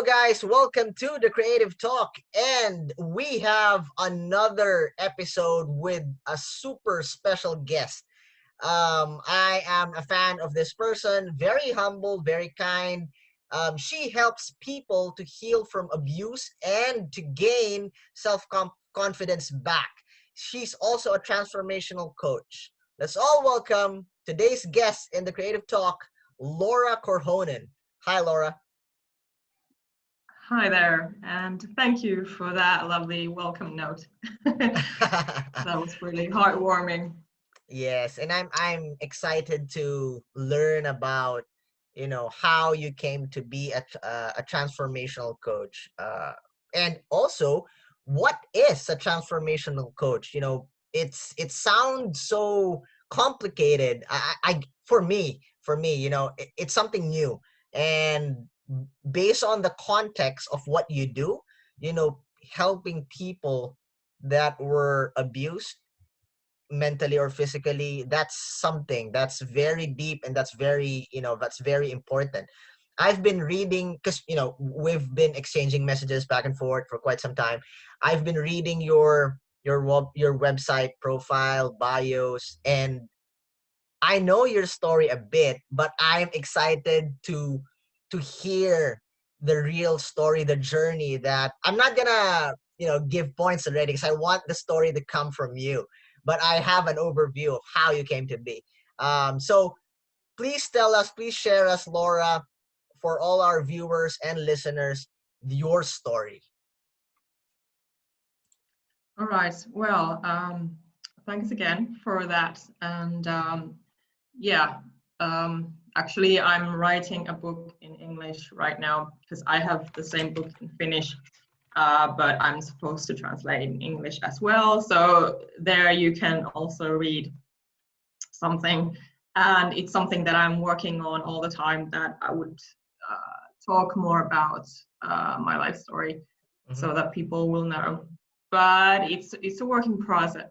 Hello, guys. Welcome to the Creative Talk. And we have another episode with a super special guest. I am a fan of this person, very humble, very kind. She helps people to heal from abuse and to gain self confidence back. She's also a transformational coach. Let's all welcome today's guest in the Creative Talk, Laura KORHONEN. Hi, Laura. Hi there, and thank you for that lovely welcome note. That was really heartwarming. Yes, and I'm excited to learn about how you came to be a transformational coach, and also what is a transformational coach. It sounds so complicated. For me, it's something new, and based on the context of what you do, helping people that were abused mentally or physically, that's something that's very deep, and that's very important. I've been reading, because we've been exchanging messages back and forth for quite some time. I've been reading your website profile bios, and I know your story a bit, but I'm excited to hear the real story, the journey. That I'm not gonna give points already, because I want the story to come from you. But I have an overview of how you came to be. So please tell us, please share us, Laura, for all our viewers and listeners, your story. All right, well, thanks again for that. And yeah, actually, I'm writing a book in English right now because I have the same book in Finnish, but I'm supposed to translate in English as well. So there you can also read something, and it's something that I'm working on all the time, that I would talk more about my life story, so that people will know. But it's a working process.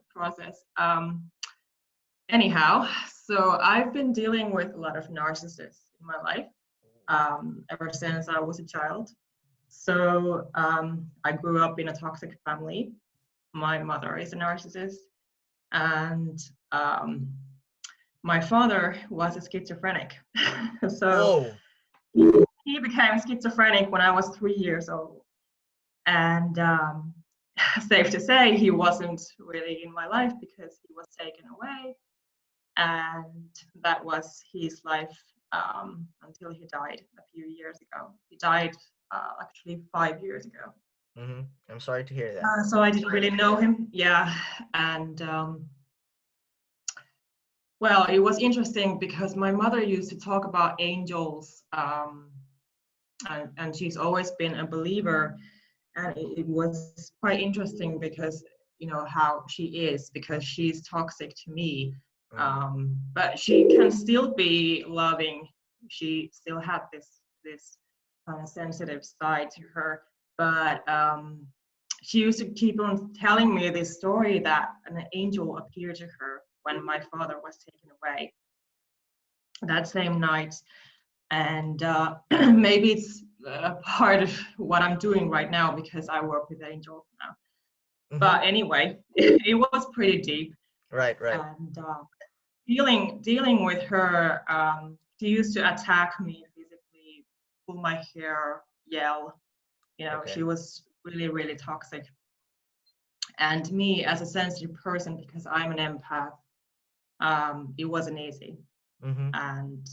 Anyhow, so I've been dealing with a lot of narcissists in my life ever since I was a child. So I grew up in a toxic family. My mother is a narcissist, and my father was a schizophrenic. So he became schizophrenic when I was 3 years old. And safe to say, he wasn't really in my life because he was taken away. And that was his life until he died a few years ago. He died actually 5 years ago. I'm sorry to hear that. So I didn't really know him. Yeah. And well, it was interesting because my mother used to talk about angels, and she's always been a believer. And it was quite interesting because, how she is, because she's toxic to me. But she can still be loving. She still had this kind of sensitive side to her. But she used to keep on telling me this story that an angel appeared to her when my father was taken away that same night. And maybe it's part of what I'm doing right now, because I work with angels now. But anyway, it was pretty deep. Right. And dealing with her, she used to attack me physically, pull my hair, yell. She was really, really toxic. And me, as a sensitive person, because I'm an empath, it wasn't easy. And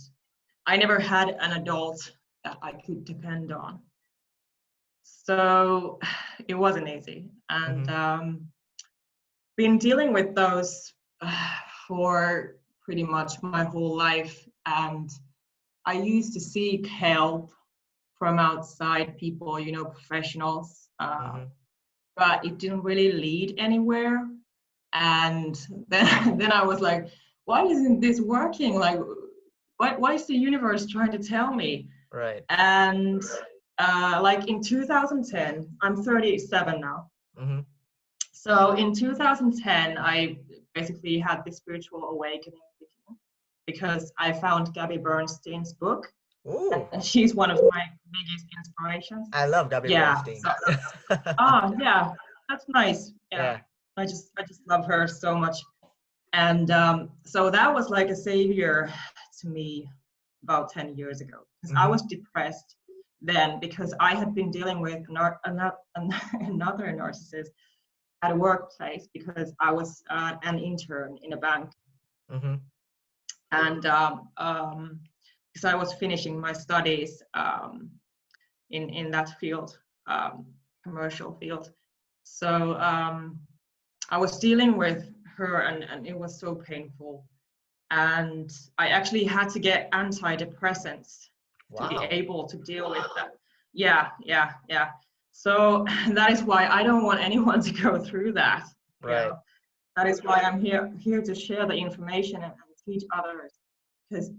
I never had an adult that I could depend on. So it wasn't easy. And been dealing with those for pretty much my whole life. And I used to seek help from outside people, professionals, but it didn't really lead anywhere. And then I was like, why isn't this working? Like, why is the universe trying to tell me? Right. And like in 2010, I'm 37 now. So in 2010, I basically had this spiritual awakening because I found Gabby Bernstein's book. Ooh, and she's one of my biggest inspirations. I love W. Yeah. Rothstein. So, oh yeah, that's nice. Yeah, Yeah. I just love her so much. And so that was like a savior to me about 10 years ago, because I Mm-hmm. was depressed then because I had been dealing with another narcissist at a workplace because I was an intern in a bank. Mm-hmm. And because I was finishing my studies in that field, um, commercial field. So I was dealing with her, and it was so painful. And I actually had to get antidepressants to be Wow. able to deal with that. Yeah, yeah, yeah. So that is why I don't want anyone to go through that. You Right. know, that is why I'm here to share the information and teach others, because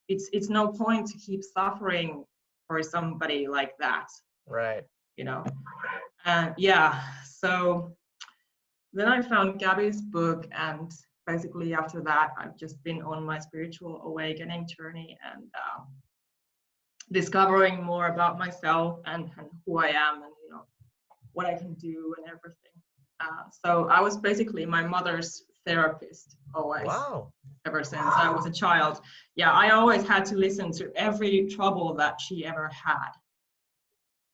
it's no point to keep suffering for somebody like that. Right. You know, and yeah. So then I found Gabby's book, and basically after that, I've just been on my spiritual awakening journey and discovering more about myself and who I am, and what I can do and everything. So I was basically my mother's therapist always, Wow. ever since I was a child. Yeah, I always had to listen to every trouble that she ever had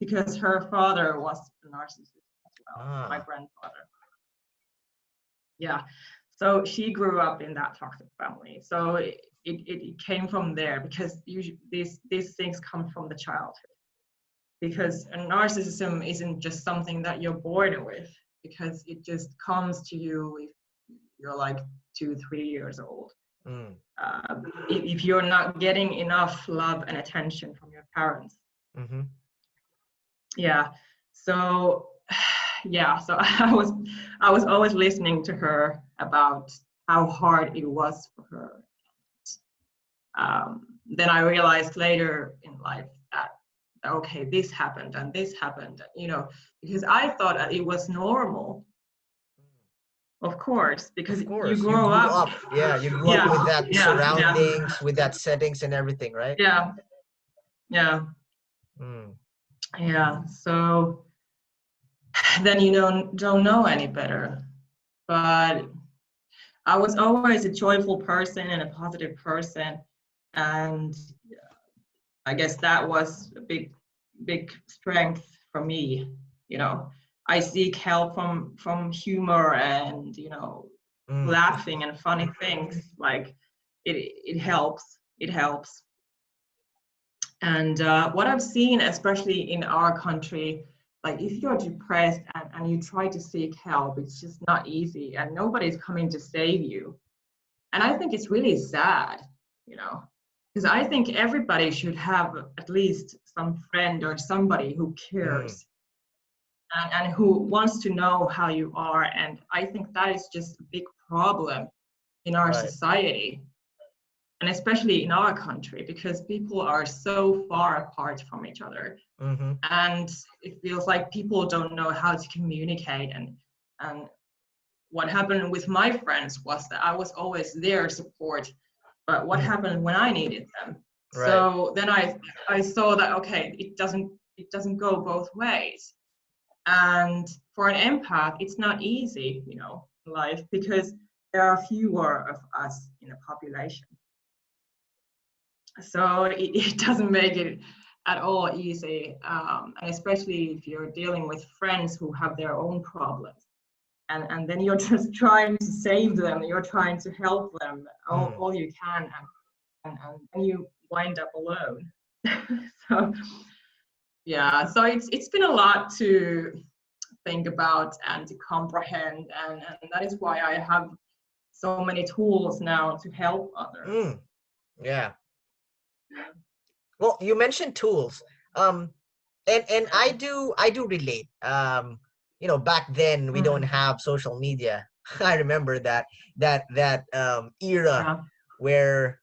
because her father was a narcissist as well, my Ah. grandfather. Yeah, so she grew up in that toxic family, so it came from there, because usually these things come from the childhood, because narcissism isn't just something that you're born with, because it just comes to you if you're like 2 3 years old. Mm. If you're not getting enough love and attention from your parents. Mm-hmm. Yeah, so yeah, so I was always listening to her about how hard it was for her. Then I realized later in life that okay, this happened and this happened, because I thought it was normal, of course, because Of you course. You grow grew up. up. Yeah, you grew up Yeah, with that yeah, yeah, surroundings, with that settings and everything, right? yeah, yeah, Mm. yeah. So then you don't know any better. But I was always a joyful person and a positive person, and I guess that was a big strength for me. You know, I seek help from humor and Mm. laughing and funny things. Like it helps. It helps. And what I've seen, especially in our country, like if you're depressed and you try to seek help, it's just not easy, and nobody's coming to save you. And I think it's really sad, you know, because I think everybody should have at least some friend or somebody who Mm. cares and who wants to know how you are. And I think that is just a big problem in our Right. society, and especially in our country, because people are so far apart from each other, Mm-hmm. and it feels like people don't know how to communicate. And what happened with my friends was that I was always their support, but what Mm. happened when I needed them? Right. So then I saw that okay, it doesn't go both ways. And for an empath, it's not easy, in life, because there are fewer of us in a population. So it doesn't make it at all easy, and especially if you're dealing with friends who have their own problems, and then you're just trying to save them, you're trying to help them Mm. all you can, and you wind up alone. So yeah, so it's been a lot to think about and to comprehend, and that is why I have so many tools now to help others. Mm. Yeah. Well, you mentioned tools. Um, and I do relate. Back then we don't Mm, have social media. I remember that era yeah. where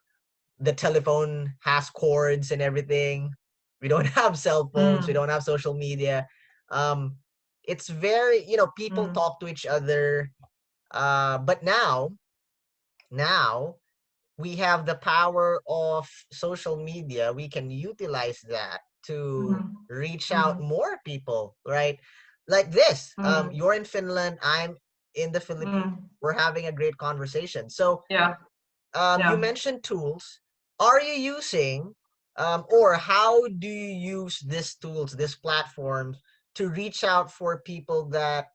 the telephone has cords and everything. We don't have cell phones. We Mm, don't have social media. Um, it's very, people mm, talk to each other. But now we have the power of social media, we can utilize that to Mm-hmm. reach out Mm-hmm. more people, right? Like this, Mm-hmm. you're in Finland, I'm in the Philippines, Mm-hmm. we're having a great conversation. So Yeah. you Yeah. mentioned tools. Are you using, or how do you use these tools, these platforms, to reach out for people that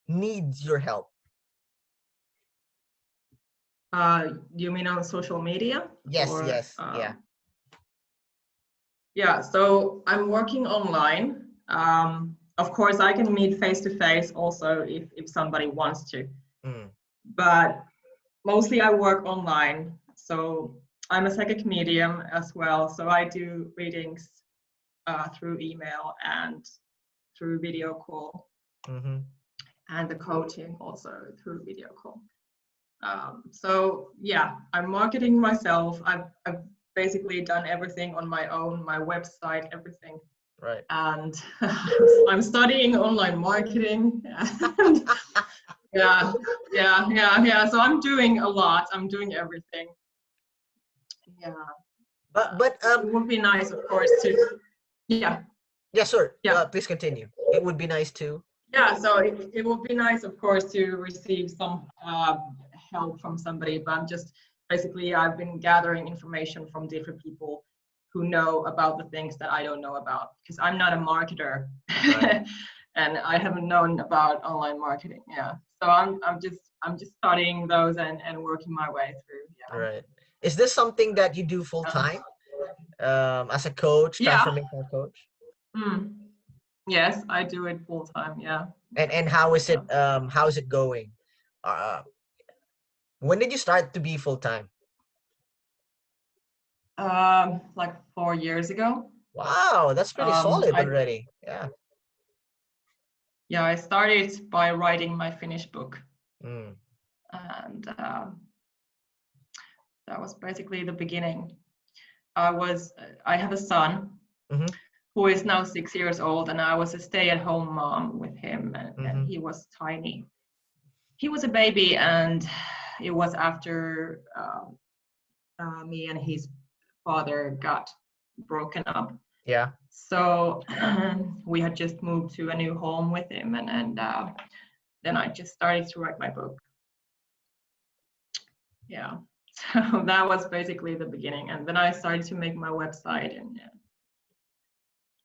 needs your help? You mean on social media Yes, or yes, yeah. yeah, so I'm working online. Of course, I can meet face to face also if somebody wants to, Mm, but mostly I work online. So I'm a psychic medium as well. So I do readings through email and through video call, mm-hmm. and the coaching also through video call. So yeah, I'm marketing myself. I've basically done everything on my own, my website, everything. Right. And I'm studying online marketing. And yeah, yeah. So I'm doing a lot. I'm doing everything. Yeah. But It would be nice, of course, to yeah, yeah, sir. yeah. Please continue. It would be nice to. Yeah, so it would be nice, of course, to receive some help from somebody, but I'm just basically I've been gathering information from different people who know about the things that I don't know about because I'm not a marketer Right. and I haven't known about online marketing. Yeah, so I'm just studying those and working my way through. Right. Is this something that you do full Yeah. time? As a coach, Yeah. transformational coach? Mm. Yes, I do it full time. Yeah. And how is Yeah. it how is it going? Uh when did you start to be full time? Like 4 years ago. Wow, that's pretty solid I already. Yeah. Yeah, I started by writing my Finnish book, Mm. and that was basically the beginning. I have a son Mm-hmm. who is now 6 years old, and I was a stay-at-home mom with him, and Mm-hmm. he was tiny. He was a baby, and it was after me and his father got broken up. Yeah. So we had just moved to a new home with him, and then I just started to write my book. Yeah. So that was basically the beginning. And then I started to make my website and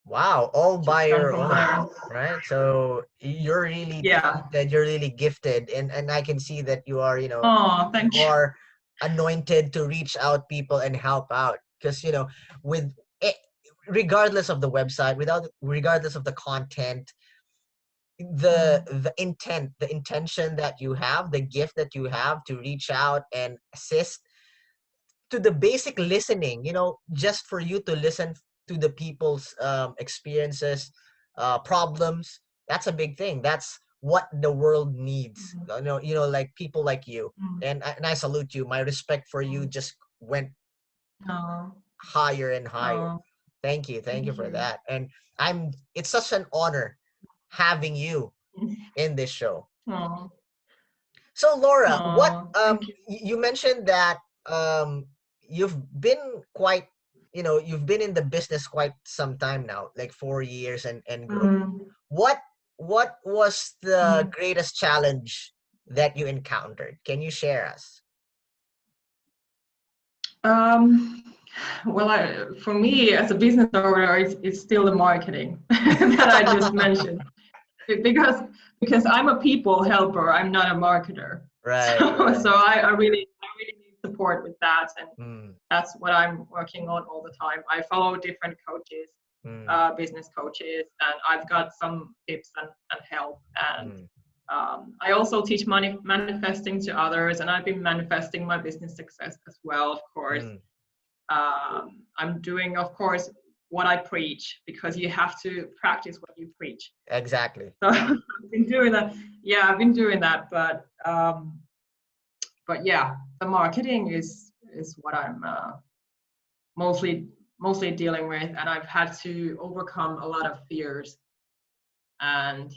Wow, all by just gone your from own, there. right? So you're really Yeah. talented, you're really gifted, and I can see that you are, Oh, you thank you. are anointed to reach out people and help out. Because with it, regardless of the website, without regardless of the content, Mm, the intent, the intention that you have, the gift that you have to reach out and assist to the basic listening, just for you to listen to the people's experiences, problems. That's a big thing. That's what the world needs. mm, Like people like you. mm, And I salute you. My respect for you mm. just went Oh, higher and higher. oh, Thank you thank for you. that. And it's such an honor having you in this show. Oh, So Laura, what oh, thank you. you mentioned that you've been quite, you've been in the business quite some time now, like 4 years and grow. Mm, What what was the mm. greatest challenge that you encountered? Can you share us? Um, well, for me as a business owner, it's still the marketing that I just mentioned. Because I'm a people helper, I'm not a marketer. Right, So right. I really need support with that, and Mm, that's what I'm working on all the time. I follow different coaches, mm, business coaches, and I've got some tips and help. And mm, I also teach money manifesting to others, and I've been manifesting my business success as well, of course. mm. I'm doing, of course, what I preach because you have to practice what you preach. Exactly. So I've been doing that. Yeah, I've been doing that, but yeah, the marketing is what I'm mostly dealing with, and I've had to overcome a lot of fears, and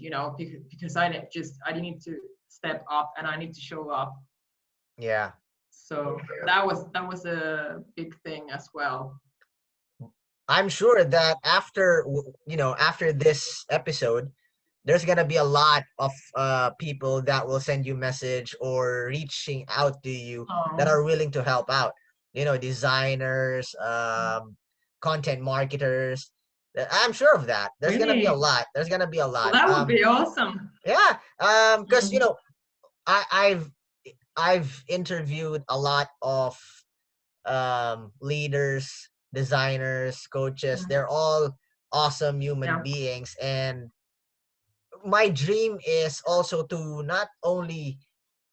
because I need to step up and I need to show up. Yeah. So that was a big thing as well. I'm sure that after after this episode, there's gonna be a lot of people that will send you message or reaching out to you that Oh, are willing to help out. Designers, content marketers. I'm sure of that. There's gonna be a really? lot. There's gonna be a Well, lot. that would be awesome. Yeah. Because Mm, I, I've interviewed a lot of leaders, designers, coaches. mm, They're all awesome human yeah, beings, and my dream is also to not only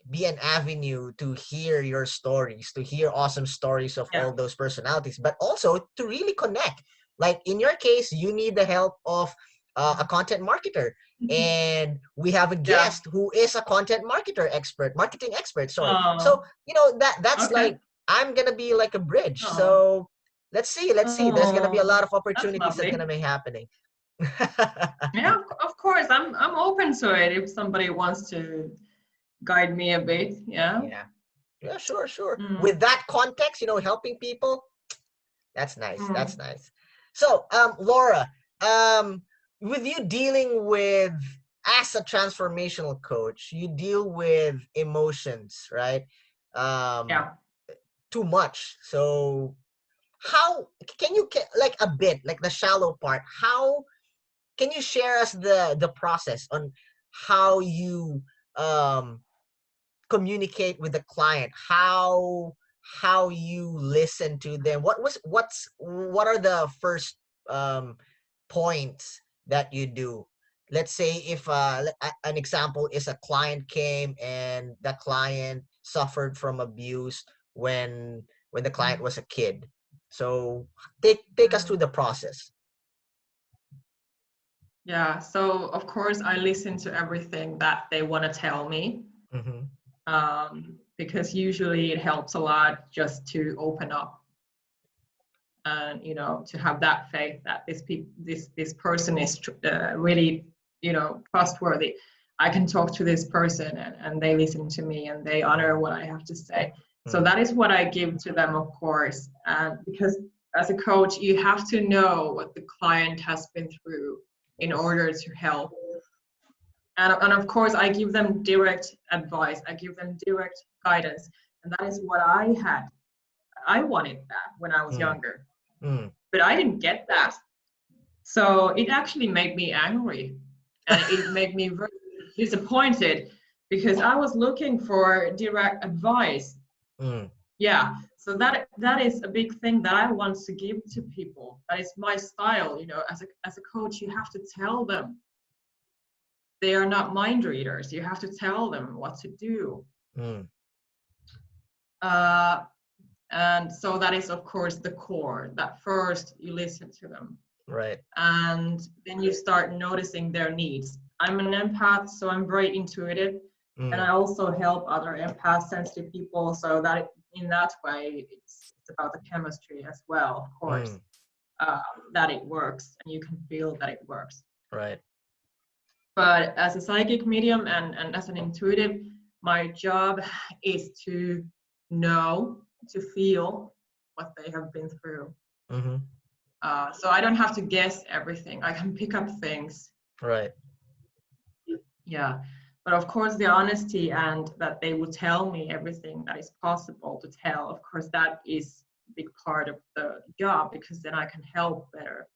be an avenue to hear your stories, to hear awesome stories of yeah. all those personalities, but also to really connect. Like in your case, you need the help of a content marketer. And we have a Yeah. guest who is a content marketing expert. Sorry. So Oh, that's okay. like I'm gonna be like a bridge. Oh, So let's see, let's see. There's gonna be a oh, lot of that's opportunities that's lovely. gonna be happening. Yeah, of course. I'm open to it if somebody wants to guide me a bit. Yeah. Yeah. Yeah, sure, sure. With Mm, that context, helping people, that's nice. That's mm, nice. So, Laura, um, with you dealing with as a transformational coach, you deal with emotions, right? Um, yeah. too much. So, how can you like a bit, like the shallow part? How can you share us the process on how you um communicate with the client, how you listen to them, what are the first um points that you do? Let's say if an example is a client came and the client suffered from abuse when the client Mm, was a kid. So take us through mm. the process. Yeah. So of course I listen to everything that they want to tell me, Mm-hmm. because usually it helps a lot just to open up and to have that faith that this person is really trustworthy. I can talk to this person, and they listen to me and they honor what I have to say. So Mm, that is what I give to them, of course, and because as a coach you have to know what the client has been through in order to help. And of course I give them direct advice, I give them direct guidance, and that is what I had. I wanted that when I was mm, younger, mm. but I didn't get that. So it actually made me angry, and it made me very disappointed because I was looking for direct advice. Mm. Yeah, so that is a big thing that I want to give to people. That is my style. As a coach, you have to tell them. They are not mind readers. You have to tell them what to do. Mm. Uh, and so that is, of course, the core. That first you listen to them, Right. and then you start noticing their needs. I'm an empath, so I'm very intuitive, and I Mm. also help other empath sensitive people, so that in that way it's about the chemistry as well, of course, Mm. uh, that it works and you can feel that it works. Right. But as a psychic medium and as an intuitive, my job is to know, to feel what they have been through. Mm-hmm. So I don't have to guess everything. I can pick up things. Right. Yeah. But of course, the honesty and that they will tell me everything that is possible to tell, of course, that is a big part of the job, because then I can help better.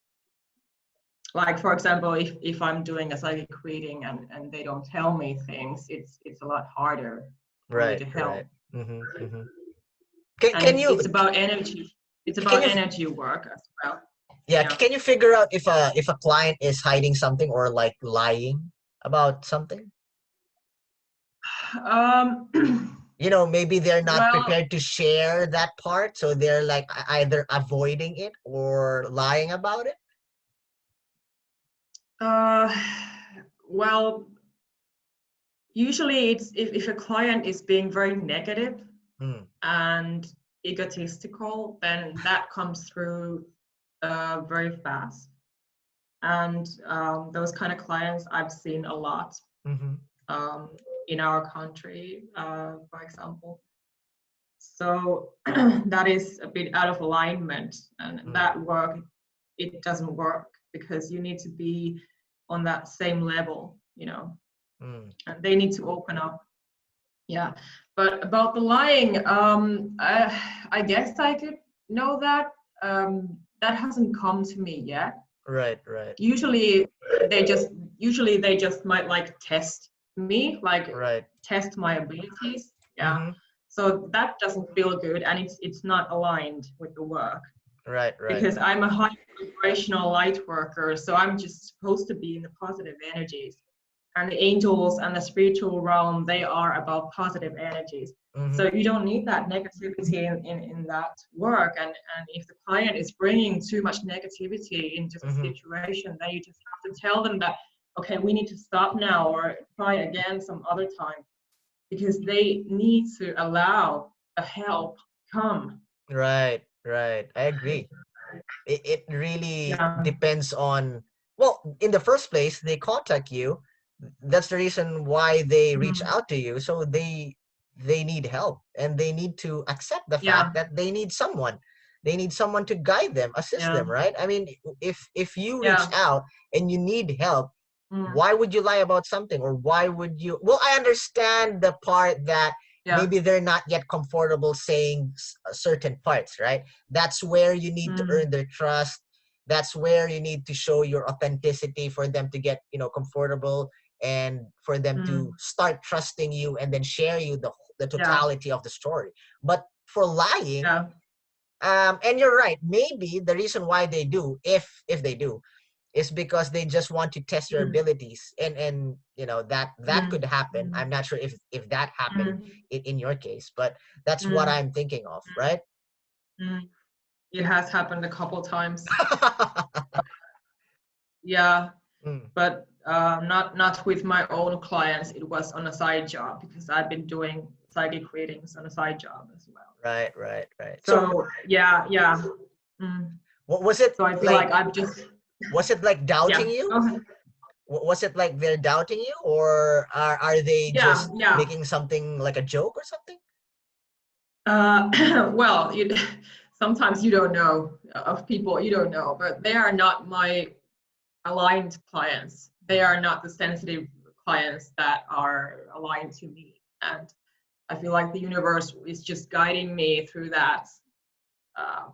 Like, for example, if I'm doing a psychic reading and they don't tell me things, it's a lot harder for me Right. to Right. help. Mm-hmm. Mm-hmm. Can, And can it's you it's about energy. It's can about you energy work as well. yeah, Yeah. can you figure out if a client is hiding something or like lying about something? Um, Maybe they're not well, prepared to share that part, so they're like either avoiding it or lying about it. uh, well, usually it's if a client is being very negative Mm. and egotistical, then that comes through very fast. And those kind of clients I've seen a lot, Mm-hmm. um, in our country, for example. So that is a bit out of alignment, and that work, it doesn't work because you need to be on that same level, you know, and they need to open up. Yeah, but about the lying, I guess I could know that. That hasn't come to me yet. Right, right, Usually they just might like test me, like right. test my abilities. Yeah. Mm-hmm. So that doesn't feel good, and it's not aligned with the work Right, right. because I'm a high vibrational light worker, so I'm just supposed to be in the positive energies. And the angels and the spiritual realm, they are about positive energies. Mm-hmm. So you don't need that negativity in that work. And if the client is bringing too much negativity into the Mm-hmm. situation, then you just have to tell them that, okay, we need to stop now or try again some other time, because they need to allow the help come. Right, right. I agree. It really Yeah, depends on, well, in the first place, they contact you. That's the reason why they reach mm, out to you. So they need help, and they need to accept the fact yeah, that they need someone. They need someone to guide them, assist yeah, them, right? I mean, if you reach yeah, out and you need help, mm, why would you lie about something? Or why would you, well, I understand the part that yeah, maybe they're not yet comfortable saying certain parts, right? That's where you need to mm, earn their trust. That's where you need to show your authenticity for them to get, comfortable, and for them to mm, start trusting you and then share you the yeah, totality of the story. But for lying, yeah, and you're right, maybe the reason why they do, if they do, is because they just want to test your mm, abilities, and that mm, could happen. mm, I'm not sure if that happened mm, in your case, but that's what mm, I'm thinking of, right? mm. It has happened a couple times. Yeah, Mm, but not with my own clients. It was on a side job because I've been doing psychic readings on a side job as well. right, right, right. So So yeah, yeah. Mm. what was it So I feel like? like I've just Was it like doubting yeah. you? Go ahead. Was it like they're doubting you, or are they Yeah, just yeah. making something like a joke or something? Well, sometimes you don't know of people you don't know, but they are not my aligned clients. They are not the sensitive clients that are aligned to me. And I feel like the universe is just guiding me through that, uh,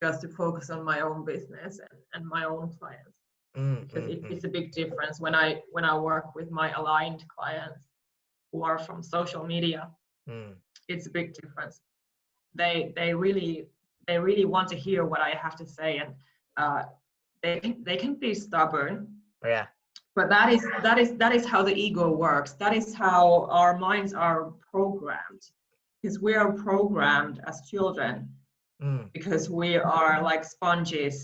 just to focus on my own business and my own clients. Mm, Because mm, mm, it's a big difference when I work with my aligned clients who are from social media. mm. It's a big difference. They really want to hear what I have to say, and uh, they can be stubborn, Yeah. but that is how the ego works. That is how our minds are programmed, because we are programmed as children, Mm, because we are like sponges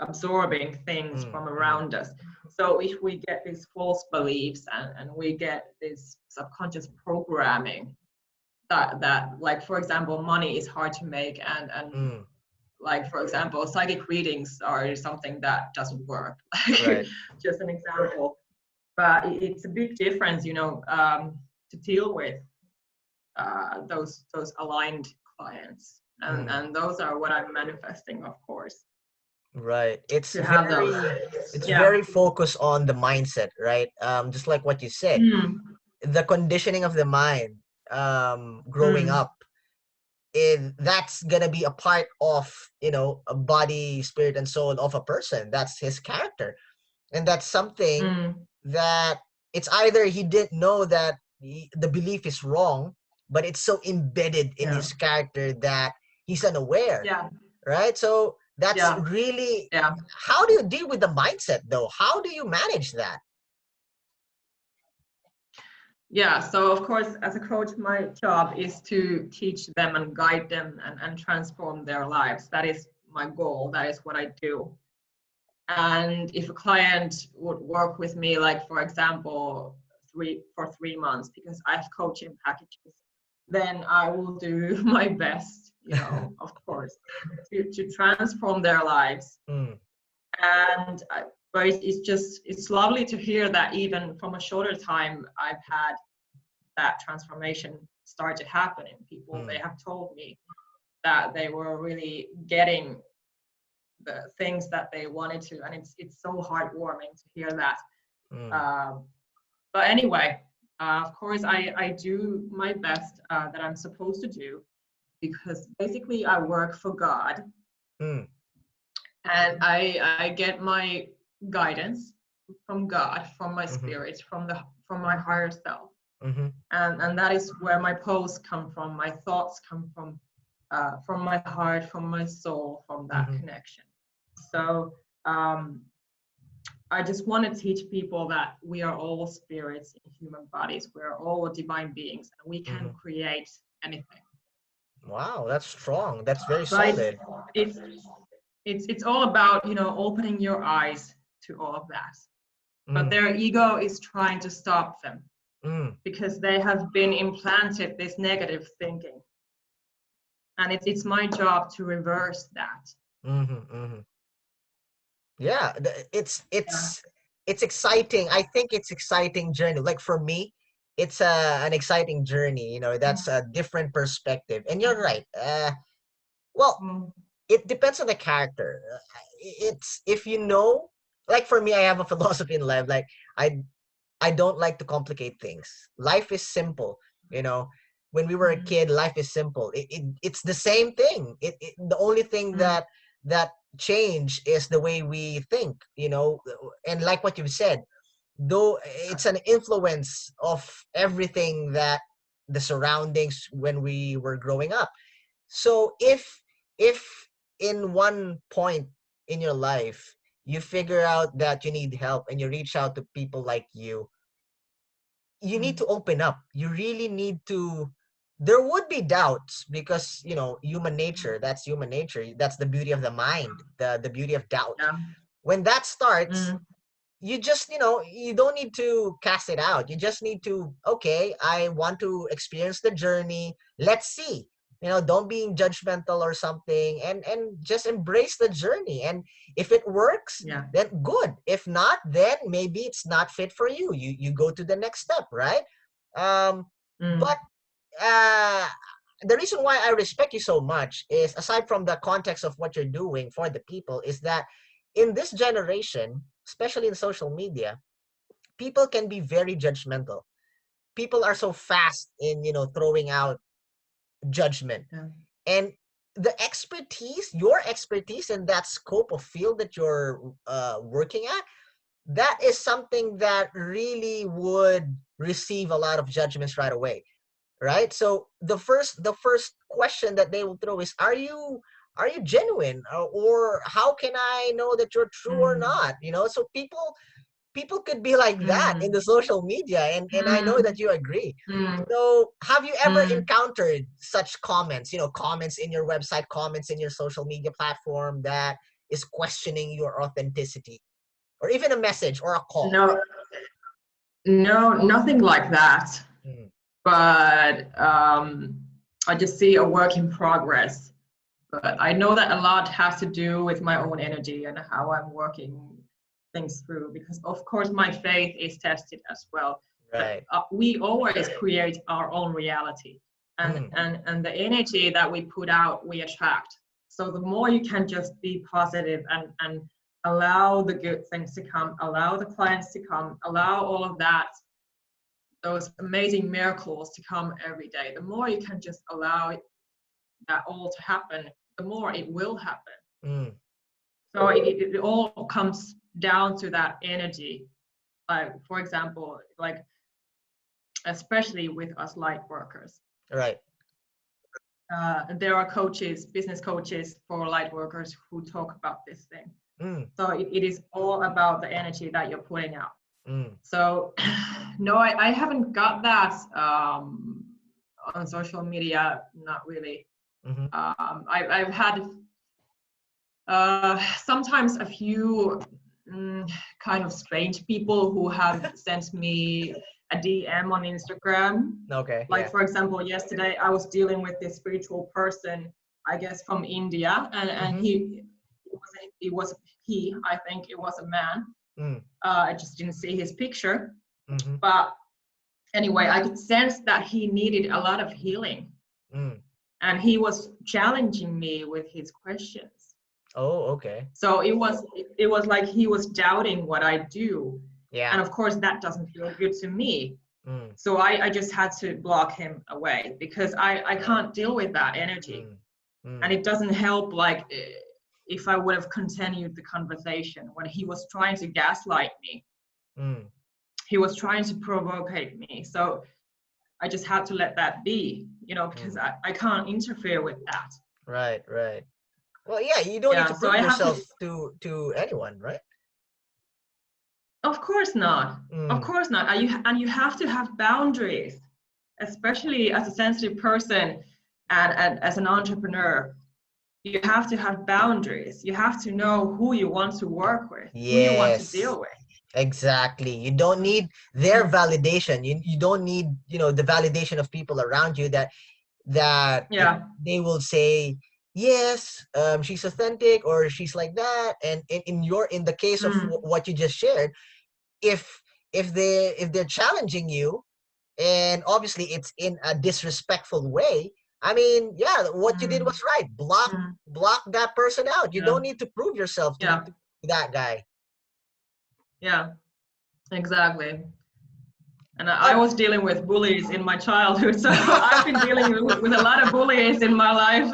absorbing things mm, from mm, around us. So if we get these false beliefs and we get this subconscious programming that like, for example, money is hard to make, and mm. like, for example, psychic readings are something that doesn't work. Right. Just an example. But it's a big difference, to deal with those aligned clients, Mm. and those are what I'm manifesting, of course, Right. to have those. It's Yeah. very focused on the mindset, right? Just like what you said, Mm, the conditioning of the mind, growing mm, up, that's gonna be a part of, a body, spirit, and soul of a person. That's his character, and that's something mm, that it's either he didn't know that the belief is wrong, but it's so embedded in yeah. his character that he's unaware, Yeah. right? So that's Yeah. really, Yeah. how do you deal with the mindset though? How do you manage that? Yeah, so of course, as a coach, my job is to teach them and guide them and transform their lives. That is my goal. That is what I do. And if a client would work with me, like, for example, 3 months, because I have coaching packages, then I will do my best, of course, to transform their lives. Mm, And but it's lovely to hear that even from a shorter time, I've had that transformation start to happen in people. They Mm. have told me that they were really getting the things that they wanted to, and it's so heartwarming to hear that. Mm. Um, but anyway, of course, I do my best that I'm supposed to do, because basically I work for God, Mm. and I get my guidance from God, from my Mhm. spirit, from my higher self, Mhm. and that is where my posts come from, my thoughts come from my heart, from my soul, from that Mhm. connection. So I just want to teach people that we are all spirits in human bodies. We're all divine beings, and we can Mhm. create anything. Wow, that's strong. That's very But solid. it's it's all about, you know, opening your eyes to all of that. But Mm. their ego is trying to stop them, Mm. because they have been implanted this negative thinking, and it's my job to reverse that. Mhm. Mhm. Yeah, it's Yeah. it's exciting. I think it's exciting journey. Like for me, it's an exciting journey. You know, that's a different perspective. And you're right. Well, Mm, it depends on the character. It's if you know, like for me, I have a philosophy in life. Like I don't like to complicate things. Life is simple. You know, when we were a mm, kid, life is simple. It's the same thing. The only thing mm, that change is the way we think. You know, and like what you've said, though it's an influence of everything that the surroundings when we were growing up. So if in one point in your life you figure out that you need help and you reach out to people like you need mm, to open up. You really need to. There would be doubts because human nature. That's human nature. That's the beauty of the mind. The beauty of doubt. yeah. When that starts, Mm, you just you don't need to cast it out. You just need to, okay, I want to experience the journey. Let's see. Don't be judgmental or something, and just embrace the journey. And if it works, yeah. then good. If not, then maybe it's not fit for you. You go to the next step, right? But Mm, uh the reason why I respect you so much is, aside from the context of what you're doing for the people, is that in this generation, especially in social media, people can be very judgmental. People are so fast in throwing out judgment. yeah. And the expertise, your expertise in that scope of field that you're working at, that is something that really would receive a lot of judgments right away, right? So the first question that they will throw is, are you genuine, or how can I know that you're true or Mm, not? So people could be like that in mm, the social media, and I know that mm, you agree. mm, So have you ever mm. encountered such comments, comments in your website, comments in your social media platform that is questioning your authenticity, or even a message or a call? No, no, nothing like that. Mm. But I just see a work in progress. But I know that a lot has to do with my own energy and how I'm working things through, because of course my faith is tested as well. But Right. we always create our own reality, and Mm. and the energy that we put out, we attract. So the more you can just be positive and allow the good things to come, allow the clients to come, allow all of that, those amazing miracles to come every day, the more you can just allow that all to happen, the more it will happen. Mm. So it all comes down to that energy. Like, for example, like, especially with us light workers, Right. there are coaches, business coaches for light workers, who talk about this thing. Mm. So it is all about the energy that you're putting out. Mm. So no, I haven't got that on social media, not really. Mm-hmm. I've had sometimes a few kind of strange people who have sent me a DM on Instagram. Okay. Like, Yeah. for example, yesterday I was dealing with this spiritual person, I guess from India, and Mm-hmm. I think it was a man. Mm. I just didn't see his picture, Mm-hmm. but anyway, I could sense that he needed a lot of healing, Mm. and he was challenging me with his questions. Oh, okay. So it was like he was doubting what I do, Yeah. and of course that doesn't feel good to me. Mm. So I just had to block him away, because I Right. can't deal with that energy. Mm. And Mm. it doesn't help, like, if I would have continued the conversation when he was trying to gaslight me. Mm. He was trying to provocate me. So I just had to let that be, because Mm. I can't interfere with that. Right, right. Well, yeah, you don't need Yeah, to so prove I have to. yourself to anyone, right? Of course not. Of Mm. course not. And you have to have boundaries, especially as a sensitive person, and as an entrepreneur. You have to have boundaries. You have to know who you want to work with, who you want to Yes, deal with. exactly. You don't need their validation. You don't need, the validation of people around you that Yeah. they will say, yes, she's authentic or she's like that. And in the case of Mm, what you just shared, if if they're challenging you, and obviously it's in a disrespectful way, I mean, yeah, what you did mm, was right. mm. Block that person out. You Yeah. don't need to prove yourself Yeah. to that guy. Yeah. Exactly. And I um was dealing with bullies in my childhood, so I've been dealing with a lot of bullies in my life,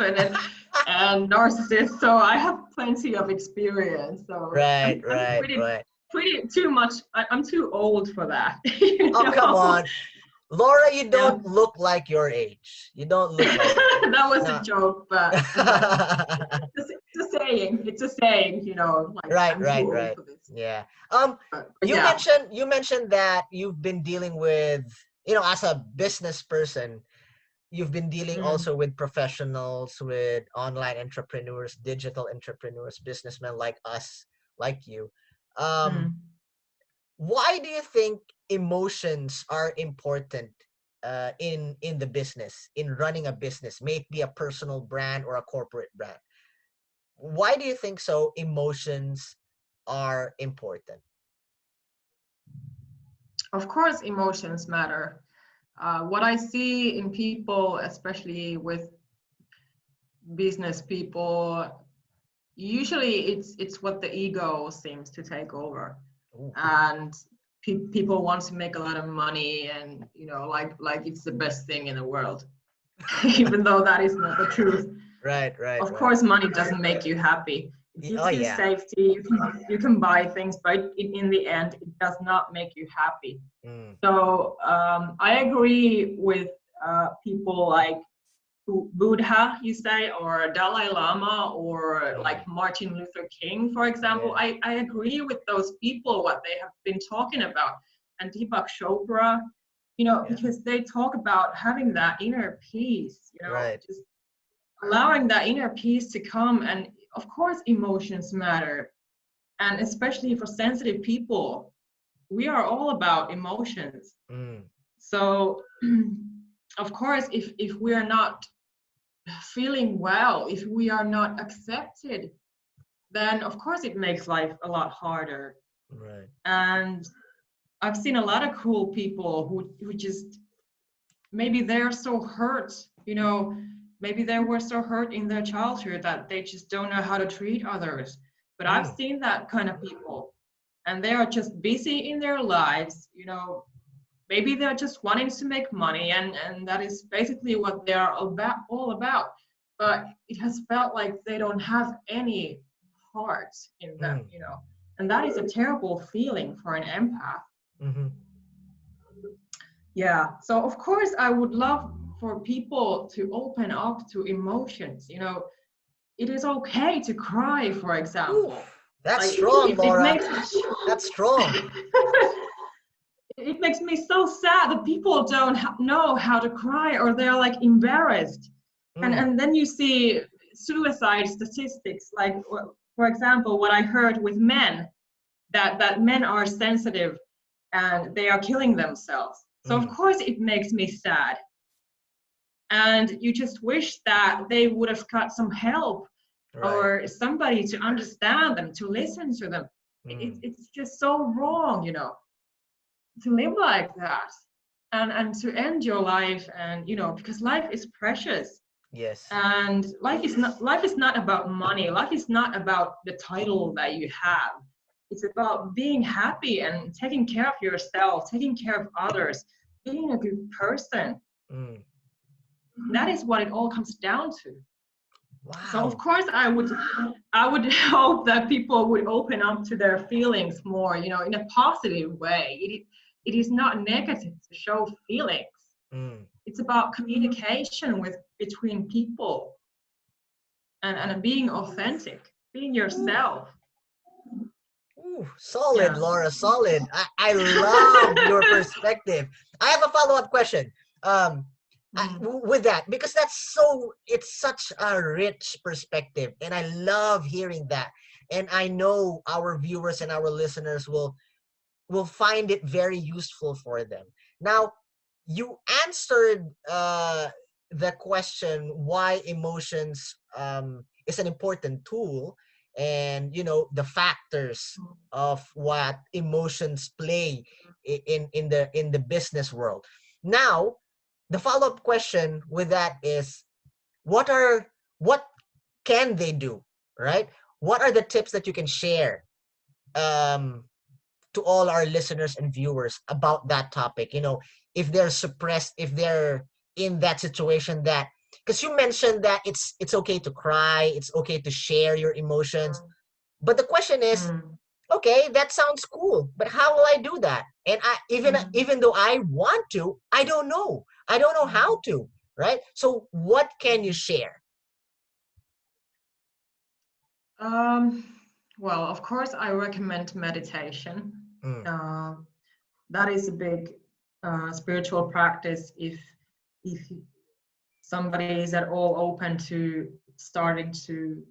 and narcissists. So I have plenty of experience. So right, I'm right, right. pretty too much. I'm too old for that. Oh, come on, Laura, you Yeah. don't look like your age. You don't look like your age. That was a No. joke, but it's a saying. It's a saying. Like, Right, I'm too right, old right. for this. Yeah. But You yeah. mentioned that you've been dealing with, as a business person, you've been dealing Mm, also with professionals, with online entrepreneurs, digital entrepreneurs, businessmen like us, like you. Um, mm. why do you think emotions are important in the business, in running a business, may it be a personal brand or a corporate brand? Why do you think so? Emotions are important. Of course, emotions matter. What I see in people, especially with business people, usually it's what the ego seems to take over, Ooh. and people want to make a lot of money, and like it's the best thing in the world, even though that is not the truth. Right, right, Of right. course, money doesn't make you happy. It Oh gives you yeah. safety. You can buy things, but in the end, it does not make you happy. Mm, So I agree with people like Buddha, you say, or Dalai Lama, or mm, like Martin Luther King, for example. yeah. I agree with those people, what they have been talking about. And Deepak Chopra, Yeah. because they talk about having that inner peace, Right. just allowing that inner peace to come. And of course, emotions matter. And especially for sensitive people, we are all about emotions. Mm, So, of course, if we are not feeling well, if we are not accepted, then of course it makes life a lot harder. right. And I've seen a lot of cool people who just, maybe they're so hurt, maybe they were so hurt in their childhood that they just don't know how to treat others. But I've Mm, seen that kind of people, and they are just busy in their lives, maybe they're just wanting to make money, and that is basically what they are all about. But it has felt like they don't have any heart in them, mm, and that is a terrible feeling for an empath. mm-hmm. Yeah, so of course I would love for people to open up to emotions. It is okay to cry, for example. Oof. That's Like, strong, it Laura. makes That's strong. it makes me so sad that people don't know how to cry, or they're like embarrassed. and Mm, and then you see suicide statistics, like, for example, what I heard with men, that men are sensitive and they are killing themselves. So of mm, course it makes me sad, and you just wish that they would have got some help, right. or somebody to understand them, to listen to them. Mm, It's just so wrong, to live like that. and to end your life, and because life is precious. Yes. And life is not about money. Life is not about the title that you have. It's about being happy and taking care of yourself, taking care of others, being a good person. Mm. That is what it all comes down to. So of Wow. course I would hope that people would open up to their feelings more, in a positive way. It is not negative to show feelings. Mm. It's about communication with between people, and being authentic, being Ooh, yourself. ooh, solid, Yeah. Laura, solid. I love your perspective. I have a follow-up question. Um, Mm. with that, because it's such a rich perspective, and I love hearing that. And I know our viewers and our listeners will find it very useful for them. Now, you answered the question why emotions is an important tool, and the factors of what emotions play in the business world. Now, the follow-up question with that is, what can they do, right? What are the tips that you can share um to all our listeners and viewers about that topic? If they're suppressed, if they're in that situation, that because you mentioned that it's okay to cry, it's okay to share your emotions, but the question is, Mm. okay, that sounds cool, but how will I do that? And Mm. even though I want to, I don't know how to, right? So what can you share? Um, well, of course, I recommend meditation. Mm, Uh, that is a big spiritual practice. If somebody is at all open to starting to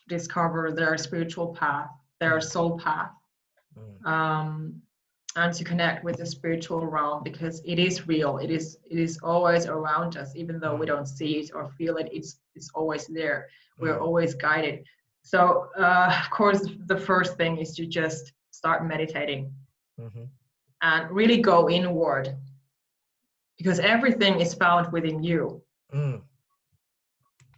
discover their spiritual path, their mm, soul path, mm, um, and to connect with the spiritual realm, because it is real. It is always around us, even though we mm, don't see it or feel it. It's always there. We're mm, always guided. So of course, the first thing is to just start meditating mhm, and really go inward, because everything is found within you. mm,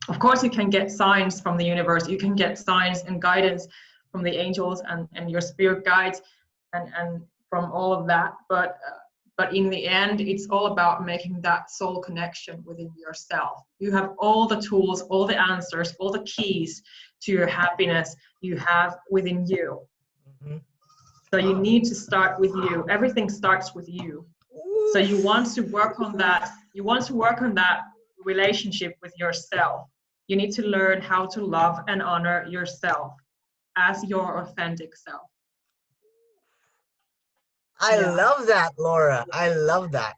Of course, you can get signs from the universe. You can get signs and guidance from the angels and your spirit guides, and from all of that. But in the end, it's all about making that soul connection within yourself. You have all the tools, all the answers, all the keys to your happiness you have within you. mhm. So you need to start with you. Everything starts with you. So you Oof. want to work on that. You want to work on that relationship with yourself. You need to learn how to love and honor yourself as your authentic self. I Yeah. love that, Laura. I love that.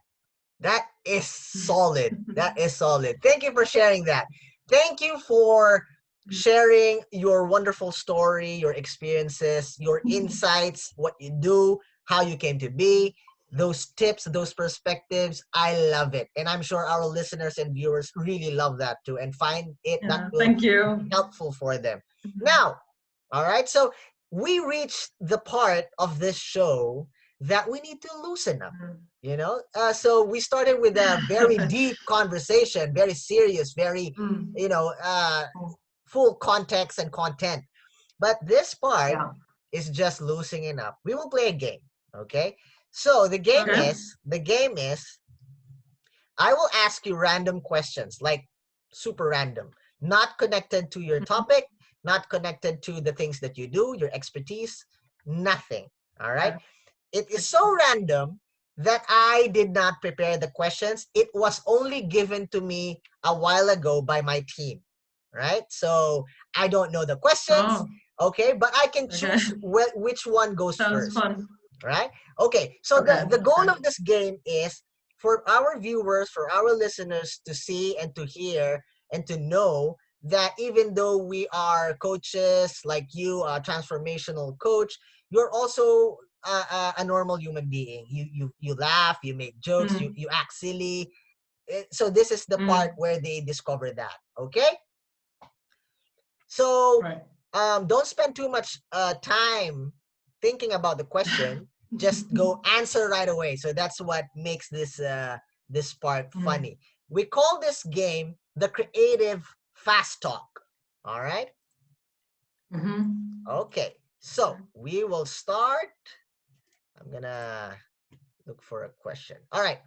That is solid. That is solid. Thank you for sharing that. Thank you for sharing your wonderful story, your experiences, your insights, what you do, how you came to be, those tips, those perspectives. I love it. And I'm sure our listeners and viewers really love that too, and find it that Yeah. will Thank you. be helpful for them. Now, all right. So we reached the part of this show that we need to loosen up. So we started with a very deep conversation, very serious, very, Mm. you know, uh, full context and content. But this part Yeah. is just loosening up. We will play a game. Okay. So Okay. the game is, I will ask you random questions, like super random, not connected to your topic, not connected to the things that you do, your expertise, nothing. All right. Okay. It is so random that I did not prepare the questions. It was only given to me a while ago by my team, right? So I don't know the questions, Oh, okay, but I can okay. choose which one goes Sounds first, fun. right? Okay, so Okay. the goal of this game is for our viewers, for our listeners to see and to hear and to know that even though we are coaches like you, a transformational coach, you're also a normal human being. You laugh, you make jokes, you Mm. you act silly. So this is the part Mm. where they discover that. Okay, so Right. don't spend too much time thinking about the question. just go answer right away. So that's what makes this part funny. We call this game the creative fast talk. All right. Okay. So we will start. I'm gonna look for a question. All right.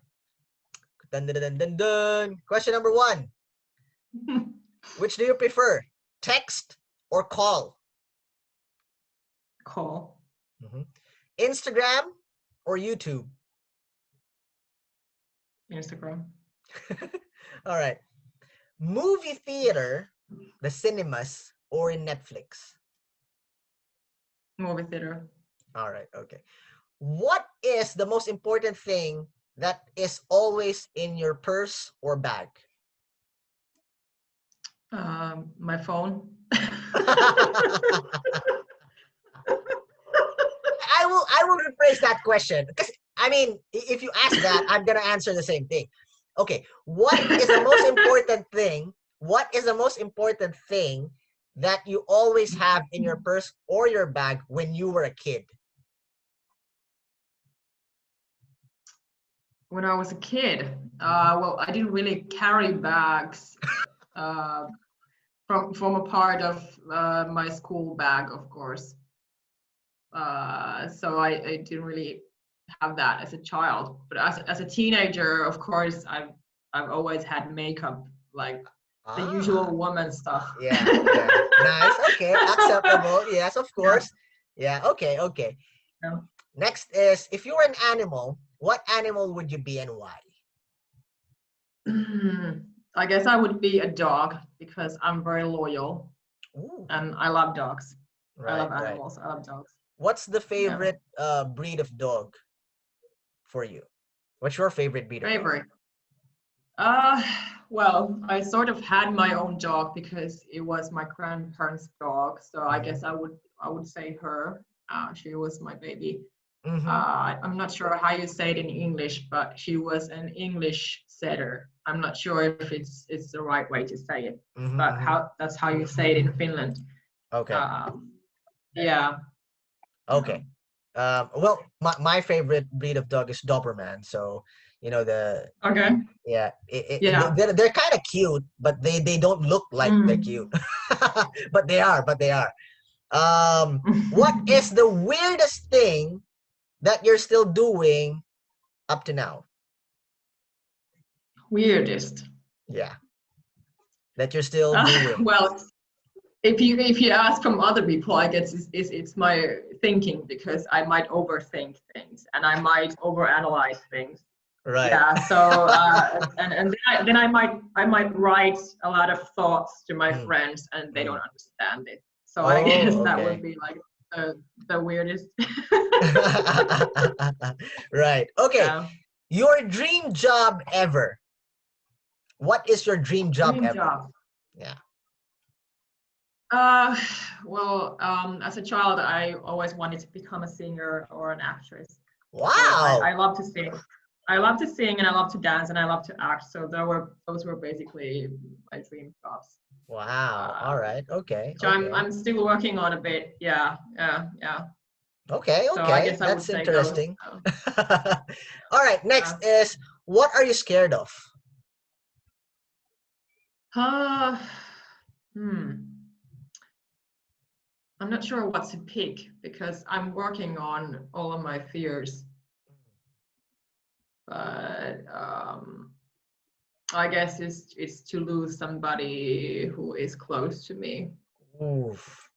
Dun, dun, dun, dun, dun. Question number 1. Which do you prefer? Text or call? Call. Instagram or YouTube? Instagram. All right. Movie theater, the cinemas, or in Netflix? Movie theater. All right. Okay. What is the most important thing that is always in your purse or bag? My phone. I will rephrase that question because I mean, if you ask that, I'm gonna answer the same thing. Okay, what is the most important thing? What is the most important thing that you always have in your purse or your bag when you were a kid? When I was a kid, well, I didn't really carry bags from a part of my school bag, of course. So I didn't really have that as a child. But as a teenager, of course, I've always had makeup, like the usual woman stuff. Yeah, yeah. Nice. Okay, acceptable. Yes, of course. Yeah. Okay. Okay. Yeah. Next is, if you were an animal, what animal would you be and why? I guess I would be a dog because I'm very loyal. Ooh. And I love dogs. Right, I love right. animals. I love dogs. What's the favorite breed of dog for you? What's your favorite breed of dog? Favorite? Well, I sort of had my own dog because it was my grandparents' dog. So I guess I would say her. She was my baby. I'm not sure how you say it in English, but she was an English setter. I'm not sure if it's the right way to say it, but that's how you say it in Finland. Okay. Yeah. Okay. Well, my favorite breed of dog is Doberman. So, you know, Okay. yeah, Yeah. they're kind of cute, but they don't look like they're cute. But they are, but they are. What is the weirdest thing that you're still doing up to now? Weirdest. Yeah. That you're still doing. Well, if you ask from other people, I guess it's my thinking because I might overthink things and I might overanalyze things. Right. Yeah. So and then I might write a lot of thoughts to my friends and they don't understand it. So I guess that would be like the weirdest. Right. Okay. Yeah. Your dream job ever. What is your dream job Dream ever? job. Yeah. Well, as a child, I always wanted to become a singer or an actress. Wow. So I love to sing. I love to sing and I love to dance and I love to act. So those were basically my dream jobs. Wow. All right. Okay. So okay. I'm still working on a bit. Yeah. Okay. So I Okay. guess I would That's say those. interesting. All right. Next is, what are you scared of? I'm not sure what to pick because I'm working on all of my fears. But I guess it's to lose somebody who is close to me. Oof.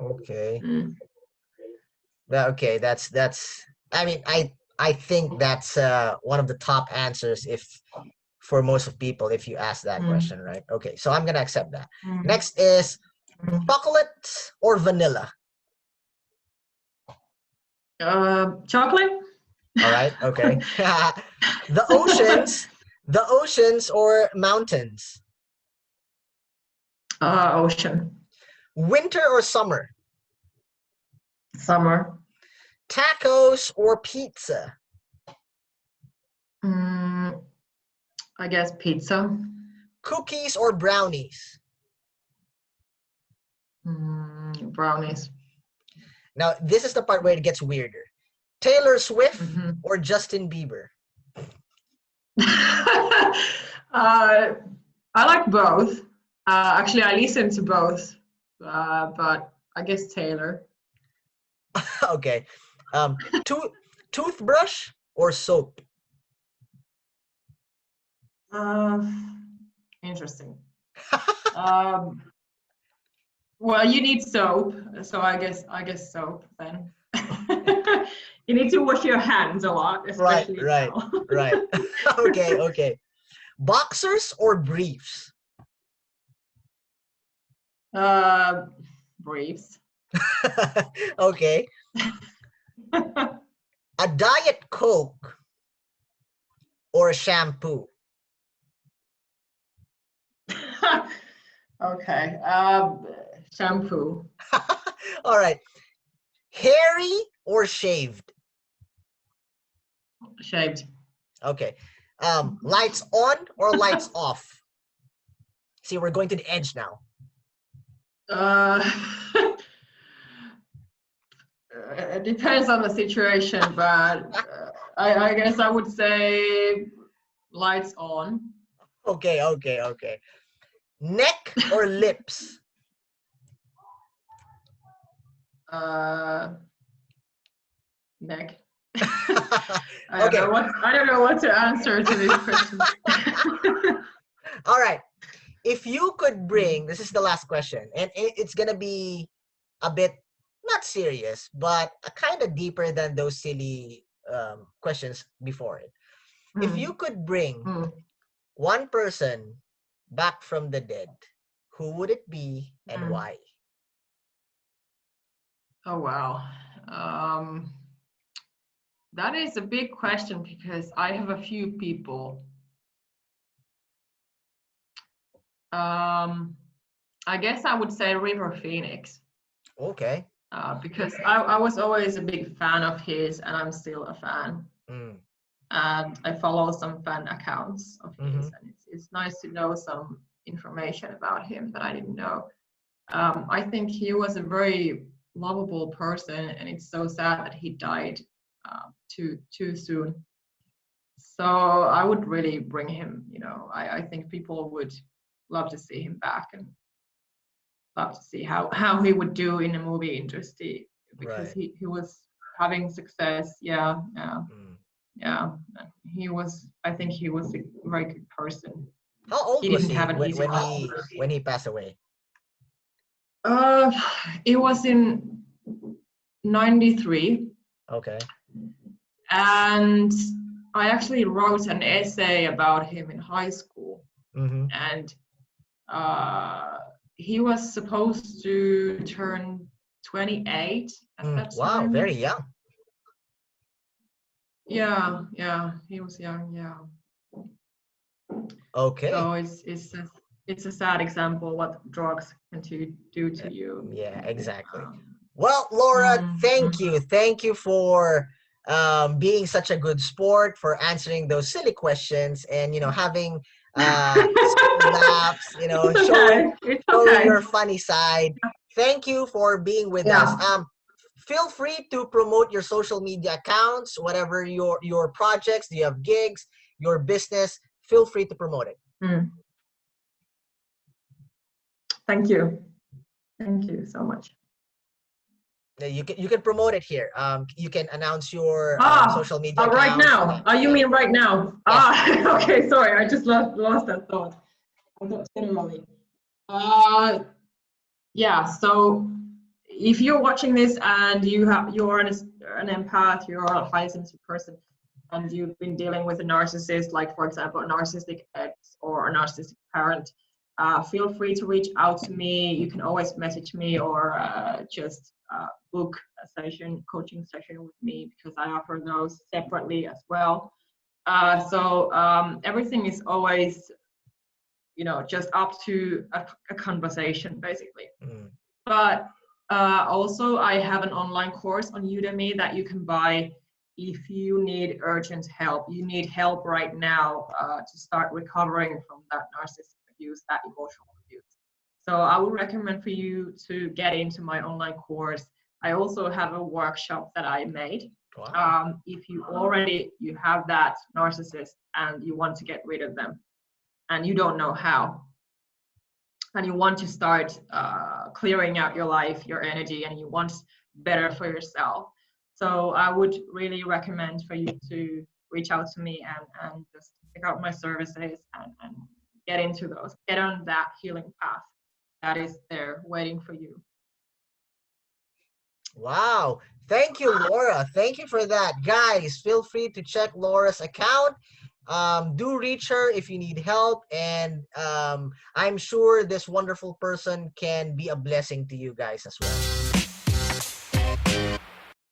Okay. Okay. That's. I mean, I think that's one of the top answers for most of people if you ask that question, right? Okay. So I'm gonna accept that. Next is chocolate or vanilla. Chocolate. All right. Okay. The oceans or mountains. Ocean. Winter or summer. Summer. Tacos or pizza. I guess pizza. Cookies or brownies. Brownies. Now this is the part where it gets weirder. Taylor Swift Mhm. or Justin Bieber? I like both. Actually, I listen to both, but I guess Taylor. Okay. Um, tooth toothbrush or soap? Uh, Interesting. Um, well, you need soap, so I guess soap then. You need to wash your hands a lot, Right, especially right, now. right. Okay, okay. Boxers or briefs? uh, Briefs. Okay. A Diet Coke or a shampoo? Okay. Shampoo. All right. Hairy or shaved? Shaved. Okay. Lights on or lights off? See, we're going to the edge now. Uh, it depends on the situation, but I guess I would say lights on. Okay, okay, okay. Neck or lips? Uh, Neck. Okay. I don't know what to answer to this question. All right. If you could Mm, bring, this is the last question, and it's gonna be a bit not serious, but a kind of deeper than those silly questions before it. If you mm, could bring mm, one person back from the dead, who would it be and mm. why? Oh wow. Um, that is a big question because I have a few people. Um, I guess I would say River Phoenix. Okay. Because I was always a big fan of his, and I'm still a fan. Mm. And I follow some fan accounts of Mm-hmm. his, and it's nice to know some information about him that I didn't know. I think he was a very lovable person, and it's so sad that he died too soon. So I would really bring him. I think people would love to see him back and love to see how he would do in the movie industry because Right. he was having success. Yeah, yeah, Mm. yeah. I think he was a very good person. How old He was didn't he have an easy life. when he passed away? Uh, it was in '93, Okay. and I actually wrote an essay about him in high school, Mm-hmm. and uh, he was supposed to turn 28 at Mm. that Wow, very time. young. Yeah, yeah, he was young. Yeah, Okay. so it's a sad example what drugs can do Uh, to you. Yeah, exactly. Um, Well, Laura, mm, thank mm. you. Thank you for being such a good sport, for answering those silly questions, and having silly laughs. It's Showing okay. It's showing okay. your funny side. Thank you for being with us. Yeah. Feel free to promote your social media accounts, whatever your projects. Do you have gigs? Your business? Feel free to promote it. Mm. Thank you. Thank you so much. You can promote it here. You can announce your social media Right accounts. now. You Yeah. mean right now? Yes. Okay. Sorry, I just lost that thought. I thought generally. Uh, yeah. So if you're watching this and you're an empath, you're a high sensitive person, and you've been dealing with a narcissist, like for example, a narcissistic ex or a narcissistic parent, feel free to reach out to me. You can always message me or just book a coaching session with me because I offer those separately as well. So everything is always, just up to a conversation basically. Mm. But also, I have an online course on Udemy that you can buy if you need urgent help. You need help right now to start recovering from that narcissistic abuse, that emotional abuse. So I would recommend for you to get into my online course. I also have a workshop that I made. Wow. If you have that narcissist and you want to get rid of them and you don't know how, and you want to start clearing out your life, your energy, and you want better for yourself. So I would really recommend for you to reach out to me and just check out my services and get into those, get on that healing path that is there waiting for you. Wow. Thank you, Laura. Thank you for that. Guys, feel free to check Laura's account. Do reach her if you need help. And I'm sure this wonderful person can be a blessing to you guys as well.